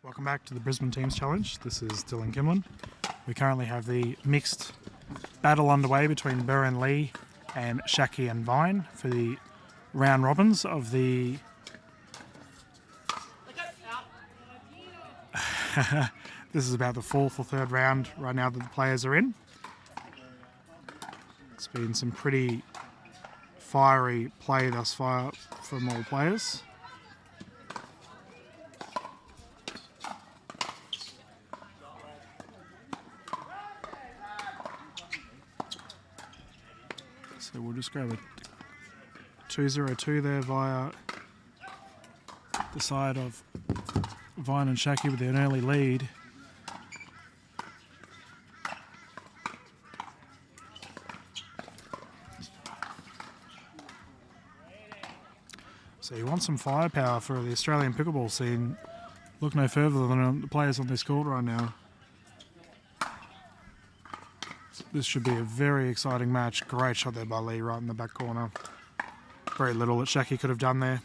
Welcome back to the Brisbane Teams Challenge. This is Dylan Kimlin. We currently have the mixed battle underway between Burr and Lee and Shaki and Vine for the round robins of the this is about the fourth or third round right now that the players are in. It's been some pretty fiery play thus far from all players. So we'll just grab a 2-0-2 there via the side of Vine and Shaki with an early lead. So you want some firepower for the Australian pickleball scene. Look no further than the players on this court right now. This should be a very exciting match. Great shot there by Lee right in the back corner. Very little that Shaki could have done there.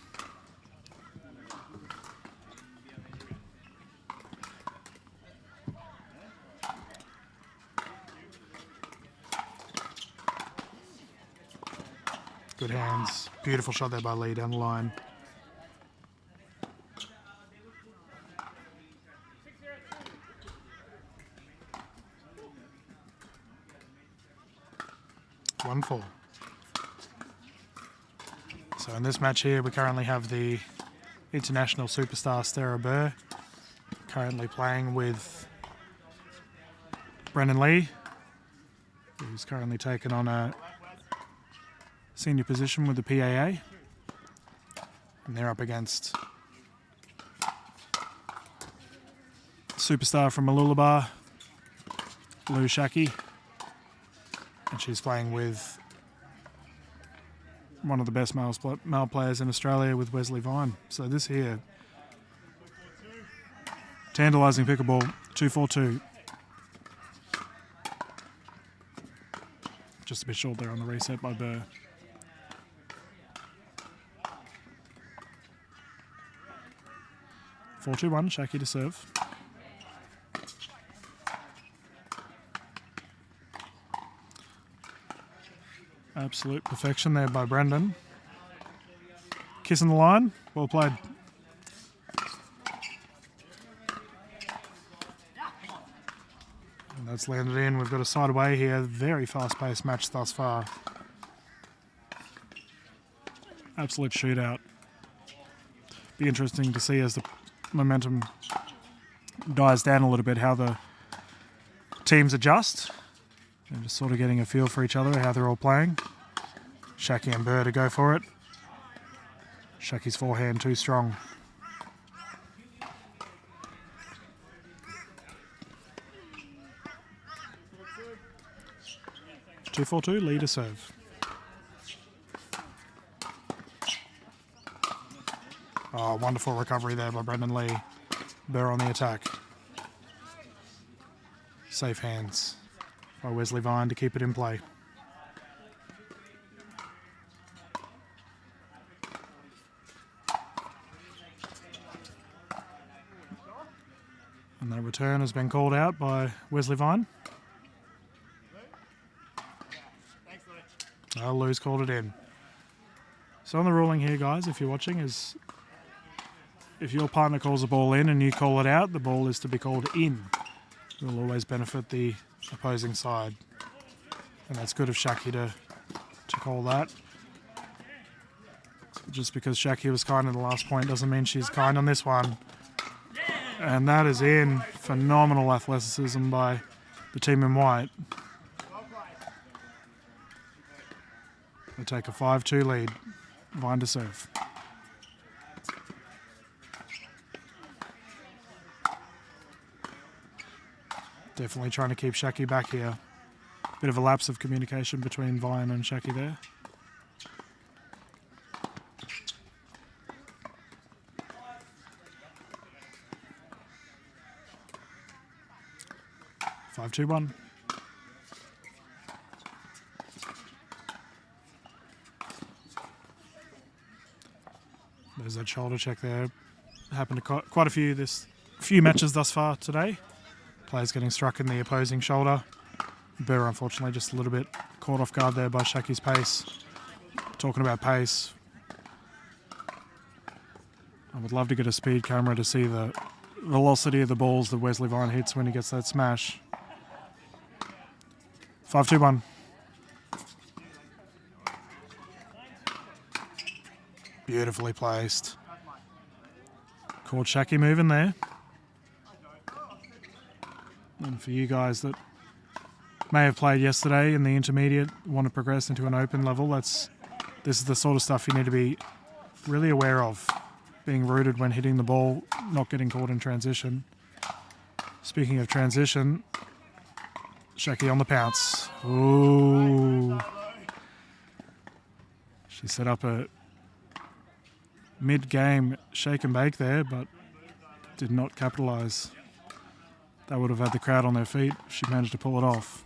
Good hands. Beautiful shot there by Lee down the line. One fall. So in this match here, we currently have the international superstar Sarah Burr currently playing with Brendan Lee, who's currently taken on a senior position with the PAA, and they're up against superstar from Mooloolaba, Lou Shaki. And she's playing with one of the best male players in Australia with Wesley Vine. So this here, tantalising pickleball, 2-4-2. Just a bit short there on the reset by Burr. Four, 2-1, Shaki to serve. Absolute perfection there by Brendan. Kissing the line. Well played. And that's landed in. We've got a side away here. Very fast-paced match thus far. Absolute shootout. Be interesting to see as the momentum dies down a little bit how the teams adjust. And just sort of getting a feel for each other, how they're all playing. Shaki and Burr to go for it. Shaki's forehand too strong. Two, 4-2, Lee to serve. Oh, wonderful recovery there by Brendan Lee. Burr on the attack. Safe hands by Wesley Vine to keep it in play. And that return has been called out by Wesley Vine. Oh, Lou's called it in. So on the ruling here, guys, if you're watching, is if your partner calls a ball in and you call it out, the ball is to be called in. It will always benefit the opposing side. And that's good of Shaki to call that. Just because Shaki was kind in the last point doesn't mean she's kind on this one. And that is in. Phenomenal athleticism by the team in white. They take a 5-2 lead. Vine to serve. Definitely trying to keep Shaki back here. Bit of a lapse of communication between Vine and Shaki there. Five, 2-1. There's that shoulder check there. Happened to quite a few few matches thus far today. Players getting struck in the opposing shoulder. Burr, unfortunately, just a little bit caught off guard there by Shaki's pace. Talking about pace, I would love to get a speed camera to see the velocity of the balls that Wesley Vine hits when he gets that smash. 5-2-1. Beautifully placed. Caught Shaki moving there. And for you guys that may have played yesterday in the intermediate, want to progress into an open level, this is the sort of stuff you need to be really aware of. Being rooted when hitting the ball, not getting caught in transition. Speaking of transition, Shaki on the pounce. Ooh. She set up a mid-game shake and bake there, but did not capitalise. That would have had the crowd on their feet if she managed to pull it off.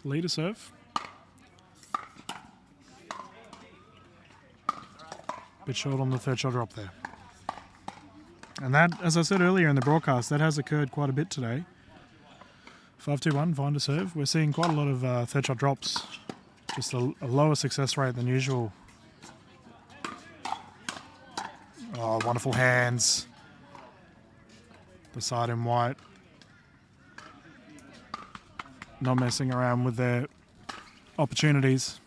Leader serve. Bit short on the third shot drop there. And that, as I said earlier in the broadcast, that has occurred quite a bit today. 5-2-1, Vine to serve. We're seeing quite a lot of third shot drops. Just a lower success rate than usual. Oh, wonderful hands. The side in white. Not messing around with their opportunities.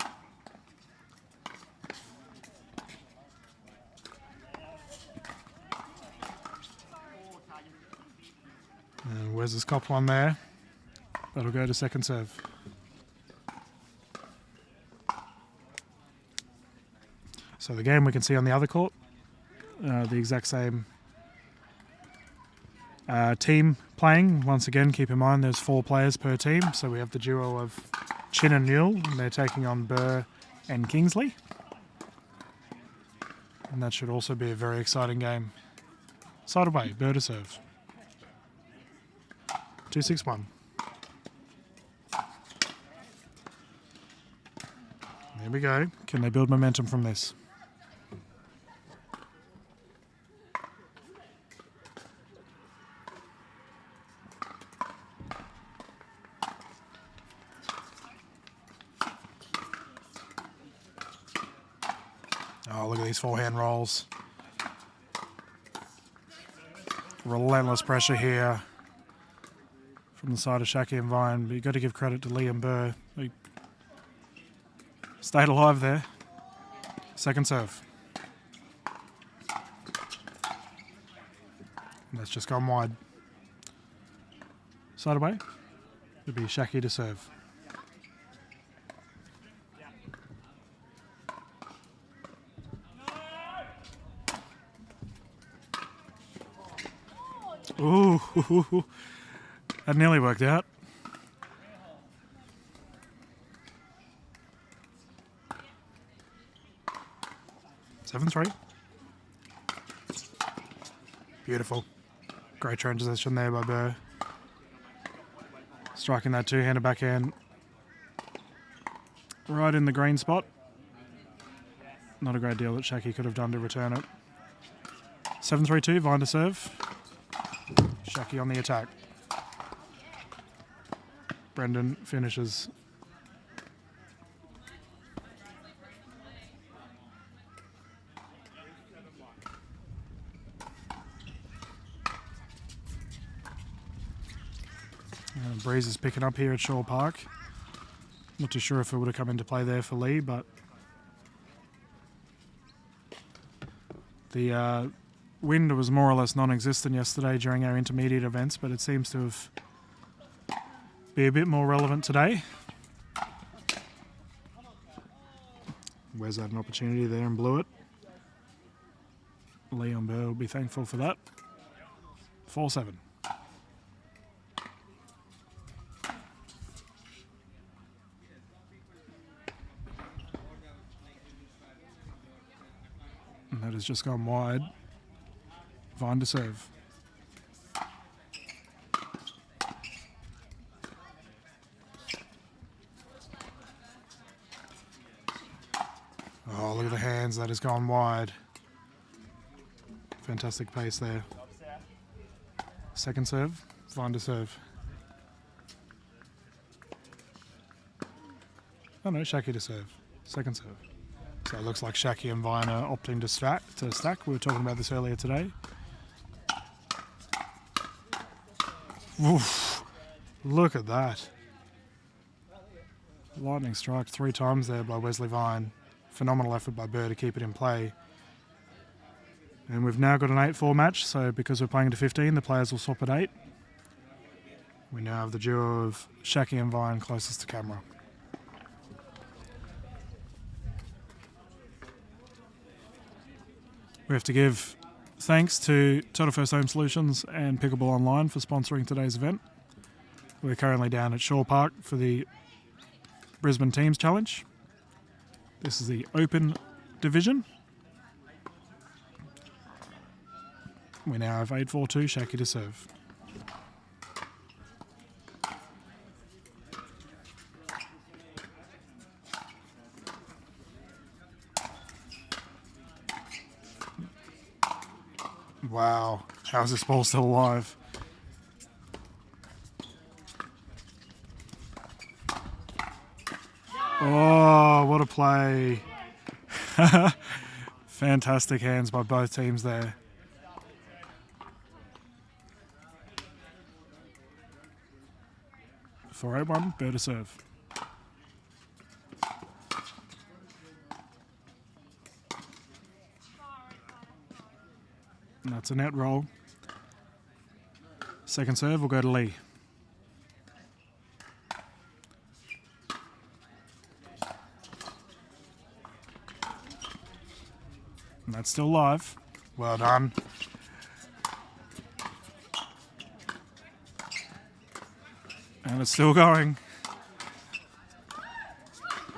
And Wes has copped one there. That'll go to second serve. So the game we can see on the other court, the exact same team playing. Once again, keep in mind there's 4 players per team. So we have the duo of Chin and Newell, and they're taking on Burr and Kingsley. And that should also be a very exciting game. Side away, Burr to serve. 2-6-1. There we go. Can they build momentum from this? Oh, look at these forehand rolls. Relentless pressure here from the side of Shaki and Vine, but you've got to give credit to Lee and Burr. They stayed alive there. Second serve. And that's just gone wide. Side away. It'll be Shaki to serve. Ooh, that nearly worked out. Seven, 3. Beautiful. Great transition there by Burr. Striking that two-hander backhand right in the green spot. Not a great deal that Shaki could have done to return it. 7-3-2, Vine to serve. Shaki on the attack. Brendan finishes. Breeze is picking up here at Shaw Park. Not too sure if it would have come into play there for Lee, but the wind was more or less non-existent yesterday during our intermediate events, but it seems to have be a bit more relevant today. Wes had an opportunity there and blew it. Leon Burr will be thankful for that. 4-7. And that has just gone wide. Vine to serve. hands, that has gone wide. Fantastic pace there. Second serve, Vine to serve. Oh no, Shaki to serve. Second serve. So it looks like Shaki and Vine are opting to stack. We were talking about this earlier today. Oof, look at that. Lightning strike 3 times there by Wesley Vine. Phenomenal effort by Burr to keep it in play. And we've now got an 8-4 match, so because we're playing to 15, the players will swap at 8. We now have the duo of Shaki and Vine closest to camera. We have to give thanks to Total First Home Solutions and Pickleball Online for sponsoring today's event. We're currently down at Shaw Park for the Brisbane Teams Challenge. This is the Open Division. We now have 8-4-2, Shaki to serve. Wow, how is this ball still alive? Oh, what a play. Fantastic hands by both teams there. For 8-1, Burr to serve. And that's a net roll. Second serve will go to Lee. And that's still live. Well done. And it's still going.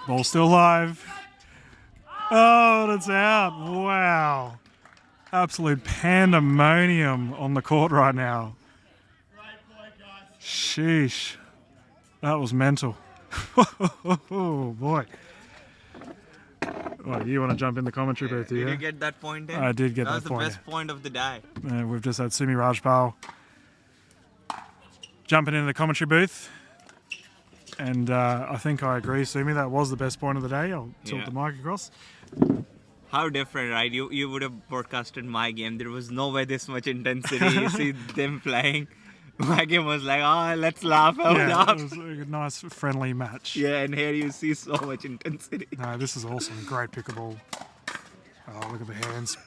Ball still live. Oh, that's out. Wow. Absolute pandemonium on the court right now. Sheesh. That was mental. Oh, boy. Well, you want to jump in the commentary booth, do you? Did you get that point in? I did get that point. That was the best point of the day. We've just had Sumi Rajpal jumping into the commentary booth. And I think I agree, Sumi, that was the best point of the day. I'll tilt the mic across. How different, right? You would have broadcasted my game. There was no way this much intensity. You see them playing. My game was like, oh, let's laugh. Yeah, it was a nice, friendly match. Yeah, and here you see so much intensity. No, this is awesome. Great pickleball. Oh, look at the hands.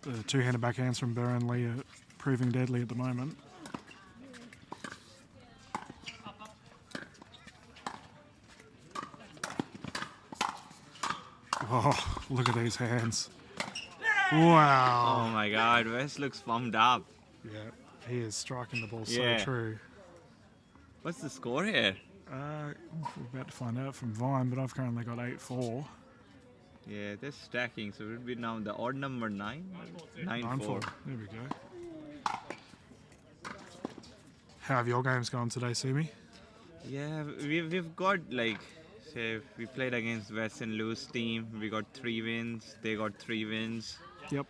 The two-handed backhands from Burr and Lee are proving deadly at the moment. Oh, look at these hands. Wow. Oh my God, Wes looks pumped up. Yeah, he is striking the ball so true. What's the score here? We're about to find out from Vine, but I've currently got 8-4. Yeah, they're stacking, so it would be now the odd number 9? 9-4. There we go. How have your games gone today, Sumi? Yeah, we've got like, say, we played against West and Lou's team. We got 3 wins. They got 3 wins. Yep.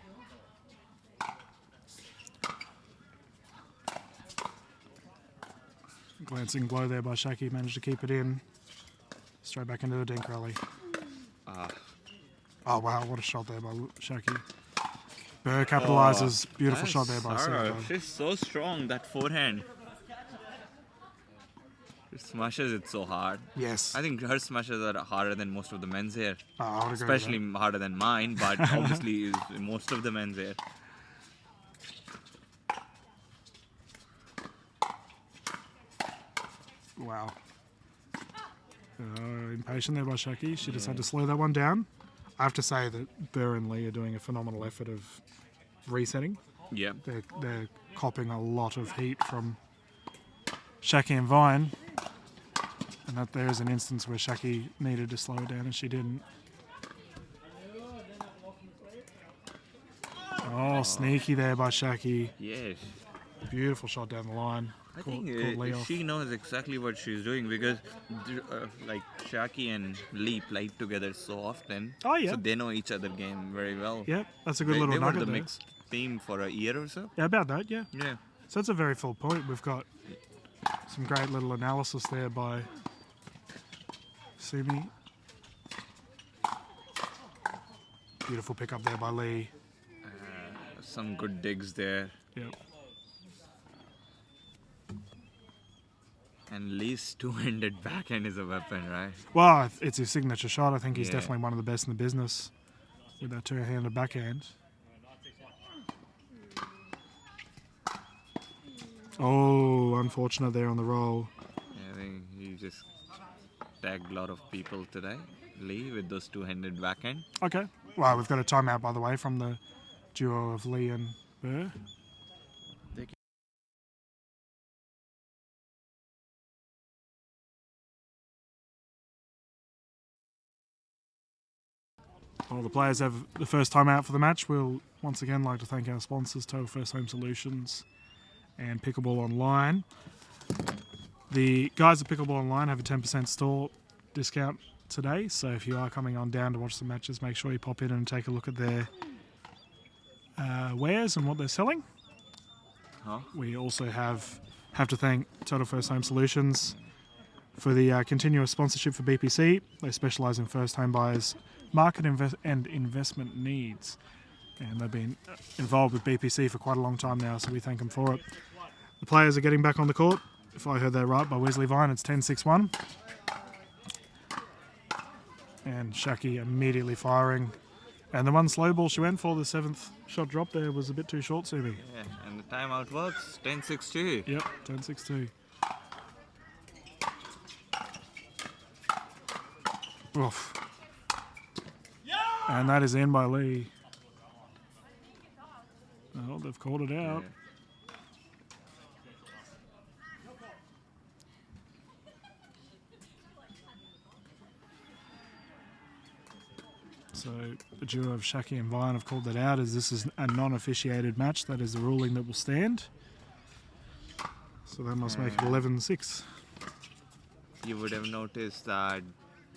Glancing blow there by Shaki, managed to keep it in. Straight back into the dink rally. Oh wow, what a shot there by Shaki. Burr capitalises. Beautiful shot there by Sarah. She's so strong, that forehand. She smashes it so hard. Yes. I think her smashes are harder than most of the men's here. I would agree Especially with harder than mine, but obviously most of the men's here. Wow. Impatient there by Shaki. She just had to slow that one down. I have to say that Burr and Lee are doing a phenomenal effort of resetting. Yeah. They're copping a lot of heat from Shaki and Vine. And that there is an instance where Shaki needed to slow it down and she didn't. Oh, sneaky there by Shaki. Yes. Beautiful shot down the line. I Caught think Lee off. she knows exactly what she's doing because like Shaki and Lee played together so often. Oh, yeah. So they know each other game very well. Yep, that's a good little They were nugget the there. mixed team for a year or so. Yeah, about that, yeah. Yeah. So that's a very full point. We've got some great little analysis there by Sumi. Beautiful pickup there by Lee. Some good digs there. Yep. And Lee's two-handed backhand is a weapon, right? Well, it's his signature shot. I think he's Yeah. definitely one of the best in the business with that two-handed backhand. Oh, unfortunate there on the roll. I think he just tagged a lot of people today, Lee, with those two-handed backhand. Okay. Well, we've got a timeout, by the way, from the duo of Lee and Burr. Well, the players have the first timeout for the match. We'll once again like to thank our sponsors, Total First Home Solutions and Pickleball Online. The guys at Pickleball Online have a 10% store discount today, so if you are coming on down to watch the matches, make sure you pop in and take a look at their wares and what they're selling. Huh? We also have to thank Total First Home Solutions for the continuous sponsorship for BPC. They specialise in first home buyers' market and investment needs, and they've been involved with BPC for quite a long time now, so we thank them for it. The players are getting back on the court. If I heard that right by Wesley Vine, it's 10-6-1. And Shaki immediately firing. And the one slow ball she went for, the seventh shot drop there, was a bit too short, Sumi. Yeah, and the timeout works. 10-6-2. Yep, 10-6-2. Oof. And that is in by Lee. Oh, they've called it out. Yeah. So the duo of Shaki and Vine have called that out, as this is a non-officiated match. That is the ruling that will stand. So that must make it 11-6. You would have noticed that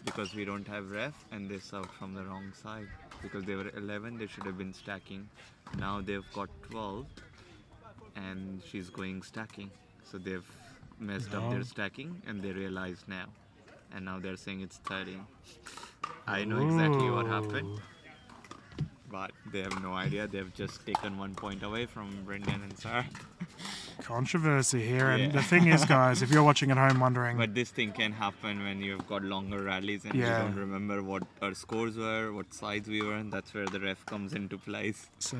because we don't have ref and they served from the wrong side. Because they were 11, they should have been stacking. Now they've got 12 and she's going stacking. So they've messed up their stacking and they realize now. And now they're saying it's 13. I know exactly what happened. But they have no idea. They've just taken 1 point away from Brendan and Sarah. Controversy here. And Yeah. the thing is, guys, if you're watching at home wondering... But this thing can happen when you've got longer rallies and Yeah. you don't remember what our scores were, what sides we were, and that's where the ref comes into place. So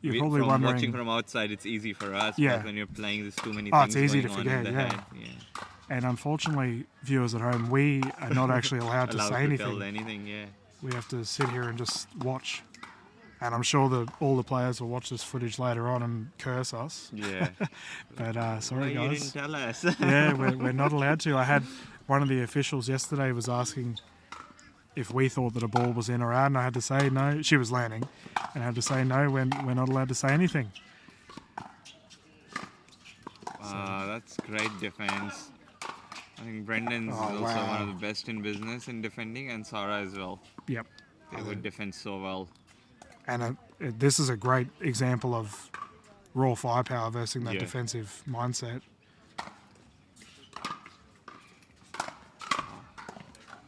you're probably from wondering... watching from outside, it's easy for us. Yeah. But when you're playing, there's too many Oh, things it's easy going to on forget, in the yeah. head. Yeah. And unfortunately, viewers at home, we are not actually allowed to Allowed say to anything. tell anything, yeah. We have to sit here and just watch. And I'm sure that all the players will watch this footage later on and curse us. Yeah. But sorry, Why you guys. didn't tell us? Yeah, we're not allowed to. I had one of the officials yesterday was asking if we thought that a ball was in or out, and I had to say no. She was landing, and I had to say no, we're not allowed to say anything. That's great defense. I think Brendan's Oh, also wow. one of the best in business in defending, and Sarah as well. Yep. They would defend so well. And this is a great example of raw firepower versus that Yeah. defensive mindset.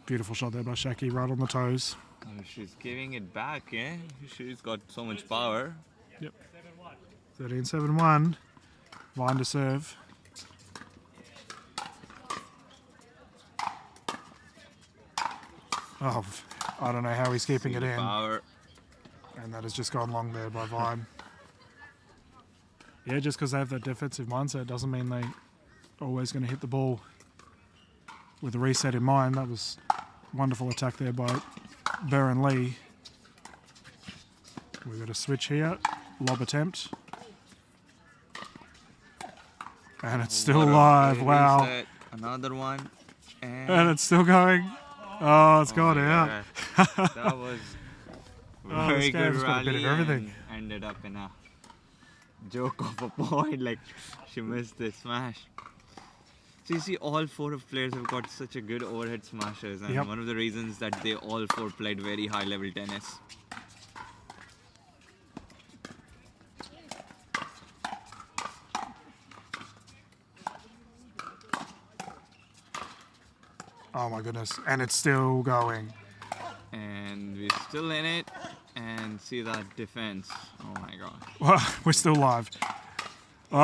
Beautiful shot there by Shaki, right on the toes. She's giving it back, yeah? She's got so much power. Yep. 13-7-1. Vine to serve. Oh, I don't know how he's keeping See it the in. Power. And that has just gone long there by Vine. Yeah, just because they have that defensive mindset doesn't mean they always going to hit the ball with a reset in mind. That was a wonderful attack there by Burr and Lee. We've got a switch here. Lob attempt. And it's still What a live. great Wow. reset. Another one. And it's still going. Oh, it's gone my out. God. That was Oh, very this good game's got a bit of rally everything. and ended up in a joke of a point. Like, she missed the smash. So you see, all 4 of players have got such a good overhead smashers, and Yep. one of the reasons that they all 4 played very high level tennis. Oh my goodness. And it's still going. And we're still in it, and see that defense. Oh my god. Well, we're still live. Oh,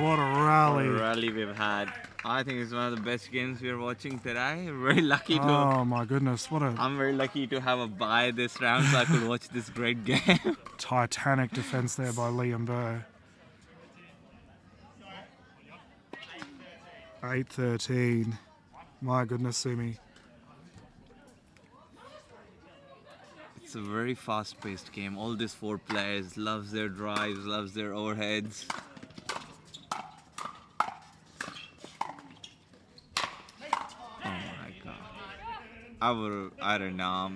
what a rally. What a rally we've had. I think it's one of the best games we're watching today. We're very lucky to. Oh my goodness. What a I'm very lucky to have a bye this round so I could watch this great game. titanic defense there by Liam Burr. 8-13. My goodness, Sumi. It's a very fast-paced game. All these 4 players loves their drives, loves their overheads. Oh my god. I don't know.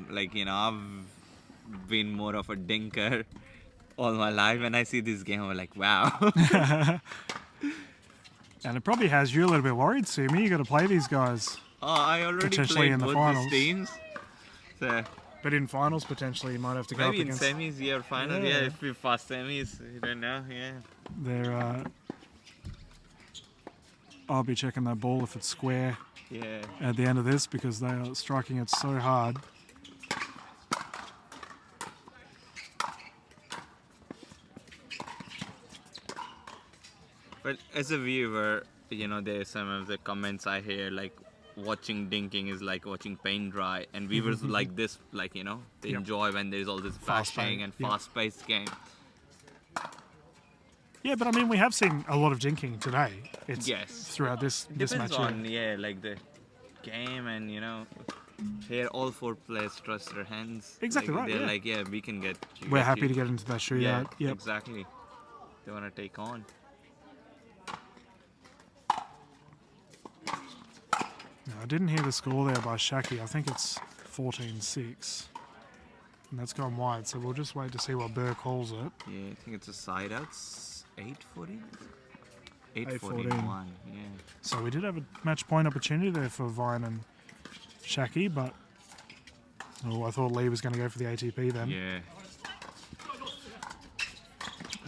I've been more of a dinker all my life. When I see this game, I'm like, wow. And it probably has you a little bit worried, Sumi. You got to play these guys. Oh, I already Potentially played in the both finals. these teams. So But in finals, potentially, you might have to go maybe up in against semis, yeah, or finals, Yeah. yeah. If we pass semis, you don't know, yeah. their... I'll be checking that ball if it's square Yeah. at the end of this because they are striking it so hard. But as a viewer, there's some of the comments I hear, like, watching dinking is like watching paint dry, and viewers like this, like, they Yep. enjoy when there's all this Fast flashing pace, and yep. fast-paced game. Yeah, but I mean, we have seen a lot of dinking today. It's Yes. throughout this Depends match. on, like the game, and, here all 4 players trust their hands. Exactly Like, right, They're yeah. like, yeah, we can get you. We're get happy you. to get into that shootout. Yeah, Yep. exactly. They want to take on. No, I didn't hear the score there by Shaki. I think it's 14-6. And that's gone wide, so we'll just wait to see what Burr calls it. Yeah, I think it's a side out. 8-14? 8-14. 8-14-1, yeah. So we did have a match point opportunity there for Vine and Shaki, but I thought Lee was going to go for the ATP then. Yeah.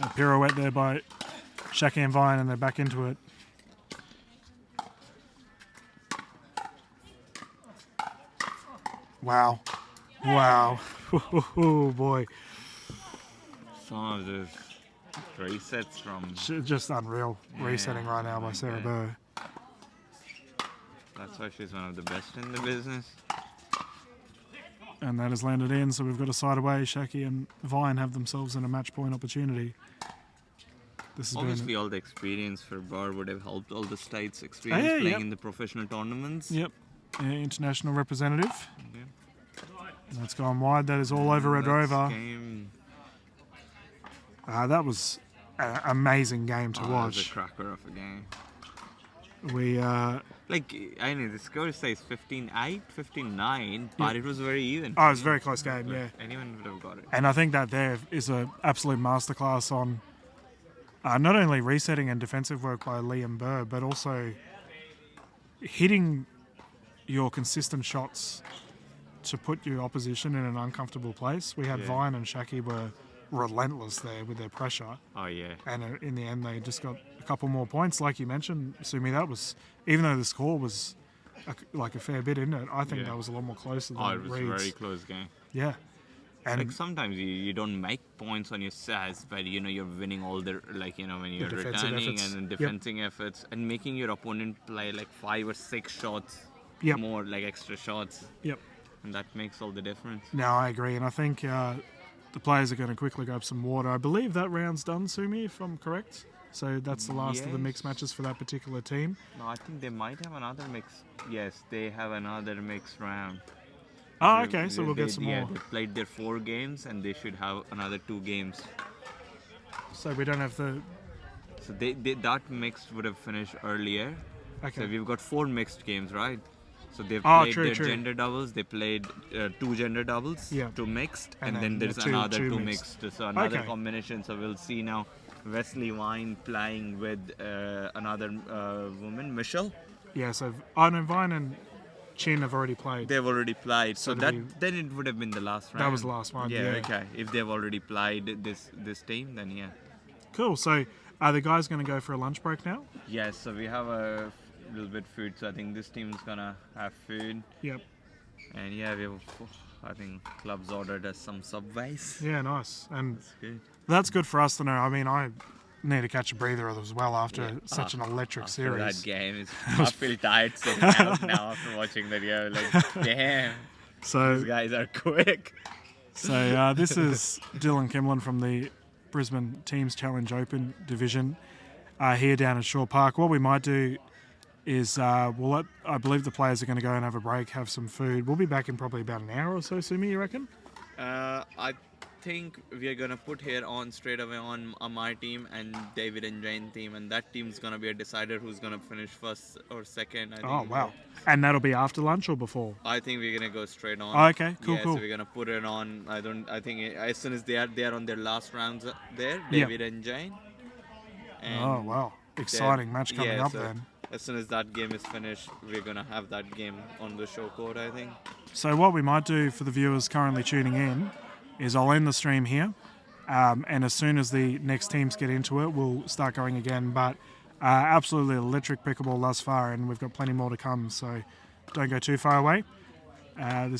A pirouette there by Shaki and Vine, and they're back into it. Wow. Wow. Oh, boy. Some of the resets from. Just unreal. Yeah, Resetting right now by like Sarah that. Burr. That's why she's one of the best in the business. And that has landed in, so we've got a side away. Shaki and Vine have themselves in a match point opportunity. This has Obviously, been... all the experience for Bar would have helped. All the states' experience yeah, playing yep. in the professional tournaments. Yep. International representative. Yeah. And that's gone wide. That is all over Red That's Rover. Game. That was an amazing game to That was a watch. cracker of a game. We, Like, I know the score says 15-8, 15-9, but it was very even. it was a very close game, Like, yeah. anyone would have got it. And I think that there is an absolute masterclass on not only resetting and defensive work by Liam Burr, but also hitting your consistent shots to put your opposition in an uncomfortable place. We had Yeah. Vine and Shaki were relentless there with their pressure. Oh, yeah. And in the end, they just got a couple more points. Like you mentioned, Sumi, that was, even though the score was like a fair bit in it, I think Yeah. that was a lot more closer than Oh, it was a reads. very close game. Yeah. And Like, sometimes you don't make points on your sets, but you're winning all the, like, when you're defensive returning efforts. and Yep. defending efforts and making your opponent play like 5 or 6 shots Yep. more, like extra shots, Yep. and that makes all the difference. No, I agree. And I think the players are going to quickly grab some water. I believe that round's done, Sumi, if I'm correct. So that's the last of the mixed Yes. matches for that particular team. No, I think they might have another mix. Yes, they have another mixed round. Oh, okay. So we'll get some Yeah, more. they played their 4 games, and they should have another 2 games. So we don't have the... So that mixed would have finished earlier. Okay. So we've got 4 mixed games, right? So they've Oh, played true, their true. gender doubles. They played 2 gender doubles, Yeah. 2 mixed, And and then then there's the two another 2 mixed. mixed. So another Okay. combination. So we'll see now Wesley Wine playing with another woman, Michelle. Yeah, so I know Vine and Chin have already played. They've already played, so do that we- then it would have been the last round. That was the last one, yeah. Okay. If they've already played this team, then yeah. Cool. So are the guys going to go for a lunch break now? Yes. So we have a little bit food. So I think this team's gonna have food, Yep. and yeah, we have. I think clubs ordered us some Subways. Yeah, nice. And That's good. that's good for us to know. I mean, I need to catch a breather as well after such an electric After series. that game, I feel tired sitting out now after watching the game. Like, damn, these So, guys are quick. this is Dylan Kimlin from the Brisbane Teams Challenge Open division here down at Shaw Park. What we might do is I believe the players are going to go and have a break, have some food. We'll be back in probably about an hour or so, Sumi, you reckon? I think we are gonna put here on straight away on my team and David and Jane team, and that team's gonna be a decider who's gonna finish first or second. I think. Oh, wow. And that'll be after lunch or before? I think we're gonna go straight on. Oh, okay, cool, yeah, cool. So we're gonna put it on. I think as soon as they are on their last rounds there, Yeah. David and Jane. And Oh, wow. Exciting match coming up so then. As soon as that game is finished, we're gonna have that game on the show court, I think. So what we might do for the viewers currently tuning in is I'll end the stream here, and as soon as the next teams get into it, we'll start going again. But absolutely electric pickleball thus far, and we've got plenty more to come, so don't go too far away. This is